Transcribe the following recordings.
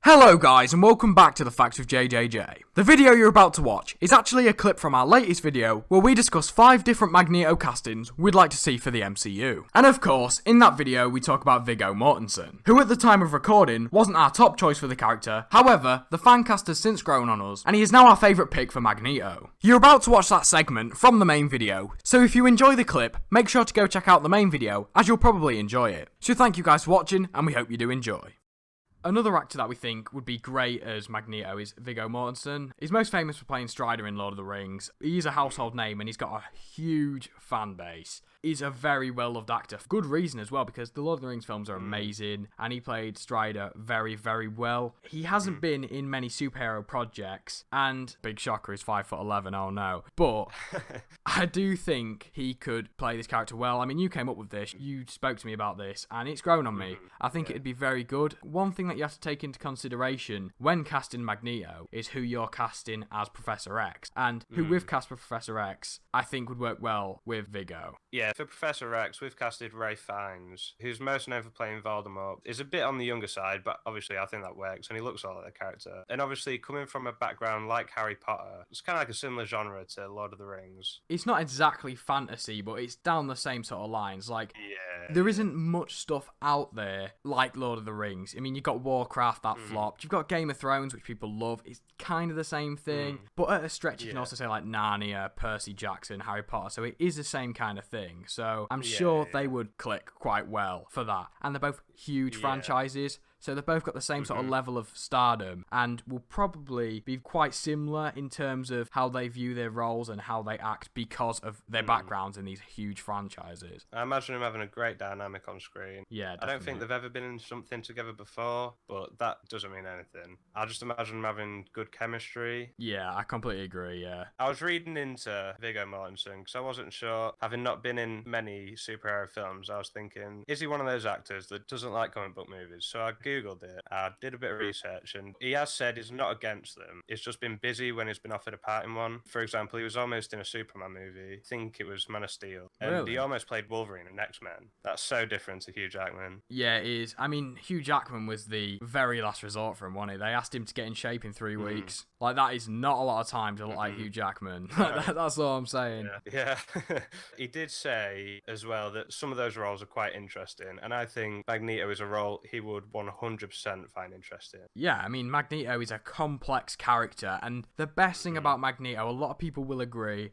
Hello guys and welcome back to The Facts with JJJ. The video you're about to watch is actually a clip from our latest video where we discuss 5 different Magneto castings we'd like to see for the MCU. And of course, in that video we talk about Viggo Mortensen, who at the time of recording wasn't our top choice for the character. However, the fancast has since grown on us and he is now our favourite pick for Magneto. You're about to watch that segment from the main video, so if you enjoy the clip, make sure to go check out the main video as you'll probably enjoy it. So thank you guys for watching and we hope you do enjoy. Another actor that we think would be great as Magneto is Viggo Mortensen. He's most famous for playing Strider in Lord of the Rings. He's a household name and he's got a huge fan base. He's a very well-loved actor. For good reason as well, because the Lord of the Rings films are amazing, and he played Strider very, very well. He hasn't been in many superhero projects, and, big shocker, he's 5'11", oh no. But I do think he could play this character well. I mean, you came up with this, you spoke to me about this, and it's grown on me. I think it'd be very good. One thing that you have to take into consideration when casting Magneto is who you're casting as Professor X, and who we've cast for Professor X, I think would work well with Viggo. Yeah, for Professor X, we've casted Ralph Fiennes, who's most known for playing Voldemort. Is a bit on the younger side, but obviously I think that works, and he looks like a character. And obviously, coming from a background like Harry Potter, it's kind of like a similar genre to Lord of the Rings. It's not exactly fantasy, but it's down the same sort of lines. Like, there isn't much stuff out there like Lord of the Rings. I mean, you've got Warcraft, that flopped. You've got Game of Thrones, which people love. It's kind of the same thing. But at a stretch, you can also say like Narnia, Percy Jackson, Harry Potter. So it is the same kind of thing. So I'm sure they would click quite well for that. And they're both huge franchises. So they've both got the same sort of level of stardom and will probably be quite similar in terms of how they view their roles and how they act because of their backgrounds in these huge franchises. I imagine them having a great dynamic on screen. Yeah, definitely. I don't think they've ever been in something together before, but that doesn't mean anything. I just imagine them having good chemistry. Yeah, I completely agree, yeah. I was reading into Viggo Mortensen because I wasn't sure, having not been in many superhero films, I was thinking, is he one of those actors that doesn't like comic book movies? So I googled it, I did a bit of research, and he has said he's not against them. He's just been busy when he's been offered a part in one. For example, he was almost in a Superman movie. I think it was Man of Steel. And he almost played Wolverine in X-Men. That's so different to Hugh Jackman. Yeah, it is. I mean, Hugh Jackman was the very last resort for him, wasn't he? They asked him to get in shape in 3 weeks. Like, that is not a lot of time to look like Hugh Jackman. That's all I'm saying. Yeah. He did say as well that some of those roles are quite interesting, and I think Magneto is a role he would 100% find interesting. Yeah, I mean, Magneto is a complex character, and the best thing about Magneto, a lot of people will agree,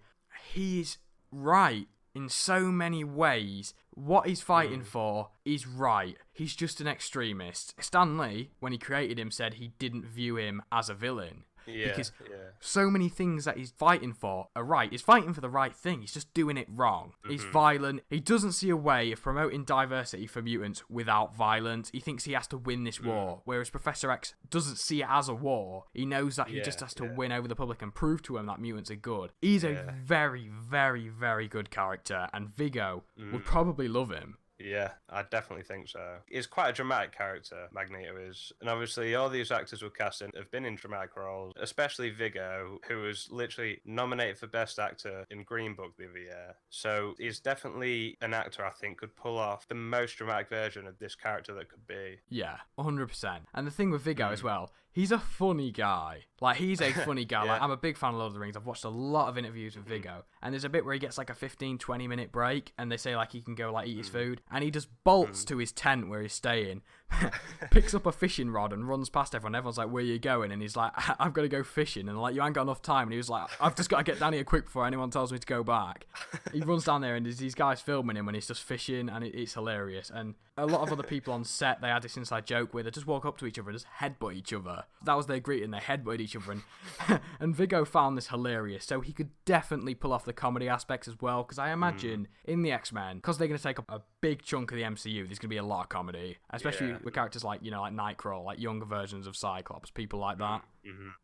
he's right in so many ways. What he's fighting for is right. He's just an extremist. Stan Lee, when he created him, said he didn't view him as a villain. Because so many things that he's fighting for are right. He's fighting for the right thing. He's just doing it wrong. He's violent. He doesn't see a way of promoting diversity for mutants without violence. He thinks he has to win this war. Whereas Professor X doesn't see it as a war. He knows that he just has to win over the public and prove to him that mutants are good. He's a very, very, very good character. And Viggo would probably love him. Yeah, I definitely think so. He's quite a dramatic character, Magneto is. And obviously all these actors we're casting have been in dramatic roles, especially Viggo, who was literally nominated for Best Actor in Green Book the other year. So he's definitely an actor I think could pull off the most dramatic version of this character that could be. Yeah, 100%. And the thing with Viggo as well, he's a funny guy. Like, he's a funny guy. Like, I'm a big fan of Lord of the Rings. I've watched a lot of interviews with Viggo. And there's a bit where he gets like a 15-20 minute break and they say like he can go like eat his food. And he just bolts to his tent where he's staying, picks up a fishing rod and runs past everyone. Everyone's like, where are you going? And he's like, I've got to go fishing. And like, you ain't got enough time. And he was like, I've just got to get down here quick before anyone tells me to go back. He runs down there and there's these guys filming him when he's just fishing, and it's hilarious. And a lot of other people on set, they had this inside joke where they just walk up to each other and just headbutt each other. That was their greeting. They headbutted each other. And Viggo found this hilarious. So he could definitely pull off the comedy aspects as well. Because I imagine in the X-Men, because they're going to take up a big chunk of the MCU, there's going to be a lot of comedy. Especially with characters like, like Nightcrawler, like younger versions of Cyclops, people like that.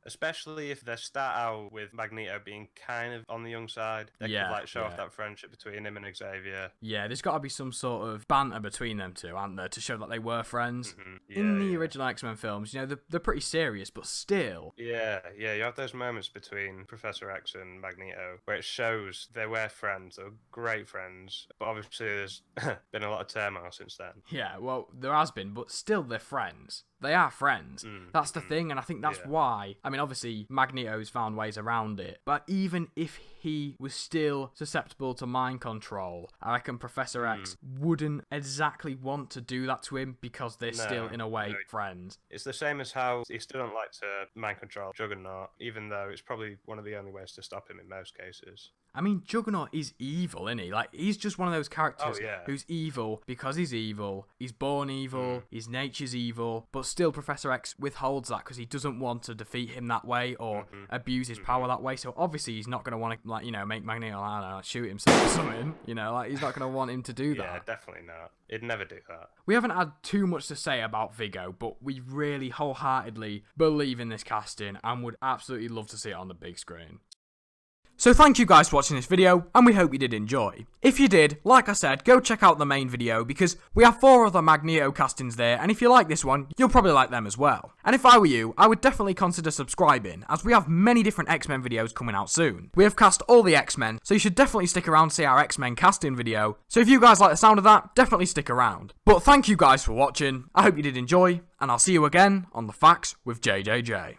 Especially if they start out with Magneto being kind of on the young side. They could like show off that friendship between him and Xavier. Yeah, there's got to be some sort of banter between them two, aren't there, to show that they were friends. In the original X-Men films, they're pretty serious, but still. Yeah, you have those moments between Professor X and Magneto where it shows they were friends, they were great friends, but obviously there's been a lot of turmoil since then. Yeah, well, there has been, but still they're friends. They are friends. That's the thing, and I think that's why. I mean, obviously, Magneto's found ways around it, but even if he was still susceptible to mind control, I reckon Professor X wouldn't exactly want to do that to him because they're still, in a way, friends. It's the same as how he still don't like to mind control Juggernaut, even though it's probably one of the only ways to stop him in most cases. I mean, Juggernaut is evil, isn't he? Like, he's just one of those characters who's evil because he's evil. He's born evil. His nature's evil. But still, Professor X withholds that because he doesn't want to defeat him that way or abuse his power that way. So obviously, he's not going to want to, like, you know, make Magneto, I don't know, shoot himself or something. You know, like, he's not going to want him to do that. Yeah, definitely not. He'd never do that. We haven't had too much to say about Viggo, but we really wholeheartedly believe in this casting and would absolutely love to see it on the big screen. So thank you guys for watching this video, and we hope you did enjoy. If you did, like I said, go check out the main video, because we have 4 other Magneto castings there, and if you like this one, you'll probably like them as well. And if I were you, I would definitely consider subscribing, as we have many different X-Men videos coming out soon. We have cast all the X-Men, so you should definitely stick around to see our X-Men casting video. So if you guys like the sound of that, definitely stick around. But thank you guys for watching, I hope you did enjoy, and I'll see you again on The Facts with JJJ.